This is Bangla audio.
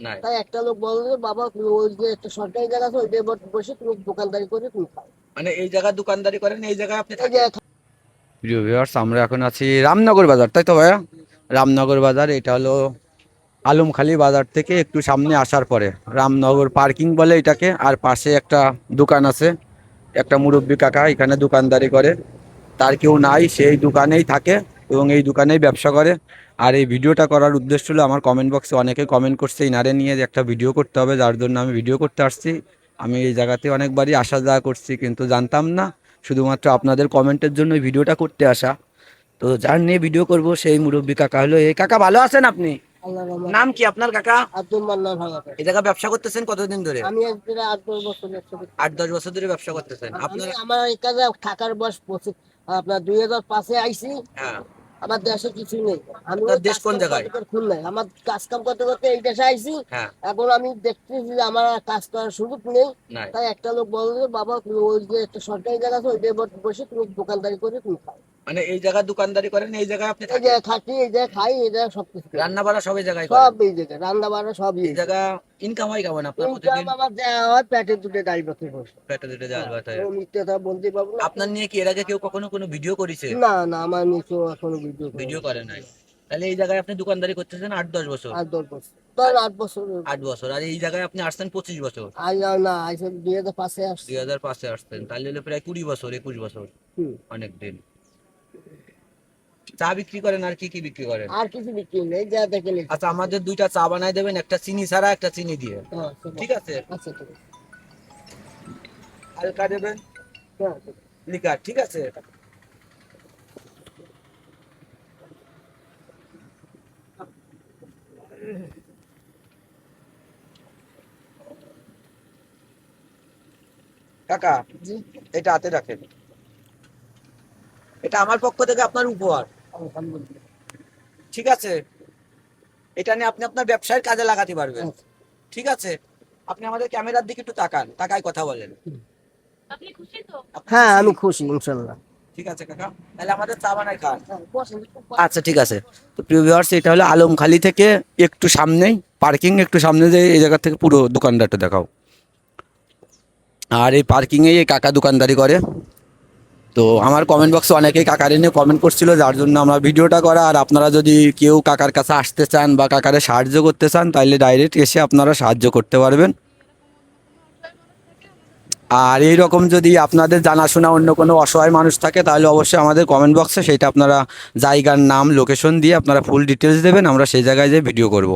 নাই। তাই একটা লোক বললো যে, বাবা তুমি ওই যে একটা সরকারি জায়গা আছে ওইটাই বসে তুমি দোকানদারি করে তুমি খাও। মানে এই জায়গায় দোকানদারি করেন, এই জায়গায় আপনি এই যে থাকেন। প্রিয় ভিউয়ার্স, আমরা এখন আছি রামনগর বাজার, তাই তো ভাইয়া? রামনগর বাজার, এটা হলো আলমখালি বাজার থেকে একটু সামনে আসার পরে রামনগর পার্কিং বলে এটাকে। আর পাশে একটা দোকান আছে, একটা মুরব্বী কাকা এখানে দোকানদারি করে। তার কেউ নাই, সেই দোকানেই থাকে এবং এই দোকানেই ব্যবসা করে। আর এই ভিডিওটা করার উদ্দেশ্য হলো, আমার কমেন্ট বক্সে অনেকে কমেন্ট করছে ইনারে নিয়ে যে একটা ভিডিও করতে হবে, যার জন্য আমি ভিডিও করতে আসছি। আমি এই জায়গাতে অনেকবারই আসা যাওয়া করছি, কিন্তু জানতাম না, শুধুমাত্র আপনাদের কমেন্টের জন্য এই ভিডিওটা করতে আসা। তো যার নিয়ে ভিডিও করব সেই মুরব্বী কাকা হলো এই কাকা। ভালো আছেন আপনি? আল্লাহ রহমত। নাম কি আপনার কাকা? আব্দুল মান্নান ভাগাতে। এই জায়গা ব্যবসা করতেছেন কতদিন ধরে? আমি আজ প্রায় 8-10 বছর ব্যবসা করছি। 8-10 বছর ধরে ব্যবসা করতেছেন আমি আপনার? আমার এই কাজে থাকার বয়স আপনার 2005-এ আইছি। হ্যাঁ। আমার দেশে কিছু নেই। আমি আপনার ওই দেশ কাজ কোন কাম জায়গায়? করতে করতে খুলনায় আমার কাজ কাম করতে করতে এই দেশে আইছি। হ্যাঁ। এখন আমি দেখতেছি যে আমার আর কাজ করার সুযোগ নেই। নাই। তাই একটা লোক বললো যে, বাবা তুমি ওই যে একটা সরকারি জায়গা আছে ওইটাই বসে তুমি দোকানদারি করে তুমি খাও। মানে এই জায়গায় দোকানদারি করেন, এই জায়গায় আপনি এই যে থাকেন? থাকি, এই যে খাই, এই যে সবকিছু করি। রান্না বাড়া সব এই জায়গায় করেন? সব এই জায়গায় রান্না বান্না সবই এই এই জায়গা জায়গায়। ইনকাম হয় কেমন আপনার ইনকাম প্রতিদিন? আমার দেওয়া হয় পেটে দুটে ডাল ভাতের বসে। পেটে দুটো জাল হ্যাঁ, ভাত হয়। ও মিথ্যে কথা বলতে পারবো না। আপনার নিয়ে কি এর আগে কেউ কখনো কোনো ভিডিও করেছে? না না, আমার নিচে এখনো ভিডিও করে ভিডিও না। করে নাই। তাহলে এই জায়গায় আপনি দোকানদারি করতেছেন 8-10 বছর? 8-10 বছর, ধর আর 8 বছর। 8 বছর। আর এই জায়গায় আপনি আসছেন 25 বছর? আজ আর না, আজ 2005-এ আসছি। 2005-এ আসছেন, তাহলে হলো প্রায় 20 বছর, 21 বছর। হুম। অনেক দিন। চা বিক্রি করেন, আর কি কি বিক্রি করেন? আর কিছু বিক্রি নেই, যা দেখে নিচ্ছি। আচ্ছা, আমাদের 2টা চা বানাই দেবেন, একটা চিনি ছাড়া একটা চিনি দিয়ে। হ্যাঁ, ঠিক ঠিক আছে। আছে। আচ্ছা, ঠিক আছে। হালকা দেবেন, হ্যাঁ, ঠিক আছে। লিকার, ঠিক আছে। কাকা, জি, এটা হাতে রাখেন, এটা আমার পক্ষ থেকে আপনার উপহার। আলহামদুলিল্লাহ। ঠিক আছে। এটা নিয়ে আপনি আপনার ব্যবসায়ের কাজে লাগাতে পারবেন। আচ্ছা। ঠিক আছে। আপনি আমাদের ক্যামেরার দিকে একটু তাকান, তাকাই কথা বলেন। আপনি হ্যাঁ, খুশি? আমি খুশি ইনশাল্লাহ। ঠিক আছে কাকা, তাহলে আমাদের চা বানাই খান। হ্যাঁ, বসেন। আচ্ছা ঠিক আছে। তো প্রিয় ভিউয়ার্স, এটা হলো আলমখালি থেকে একটু সামনেই পার্কিং, একটু সামনে যে এই জায়গা থেকে পুরো দোকানদারটা দেখাও। আর এই পার্কিংয়ে এই কাকা দোকানদারি করে। তো আমার কমেন্ট বক্সে অনেকেই কাকারে নিয়ে কমেন্ট করছিল, যার জন্য আমরা ভিডিওটা করা। আর আপনারা যদি কেউ কাকার কাছে আসতে চান বা কাকারে সাহায্য করতে চান, তাহলে ডাইরেক্ট এসে আপনারা সাহায্য করতে পারবেন। আর এই রকম যদি আপনাদের জানাশোনা অন্য কোনো অসহায় মানুষ থাকে, তাহলে অবশ্যই আমাদের কমেন্ট বক্সে সেইটা আপনারা জায়গার নাম, লোকেশন দিয়ে আপনারা ফুল ডিটেলস দেবেন, আমরা সেই জায়গায় যেয়ে ভিডিও করব।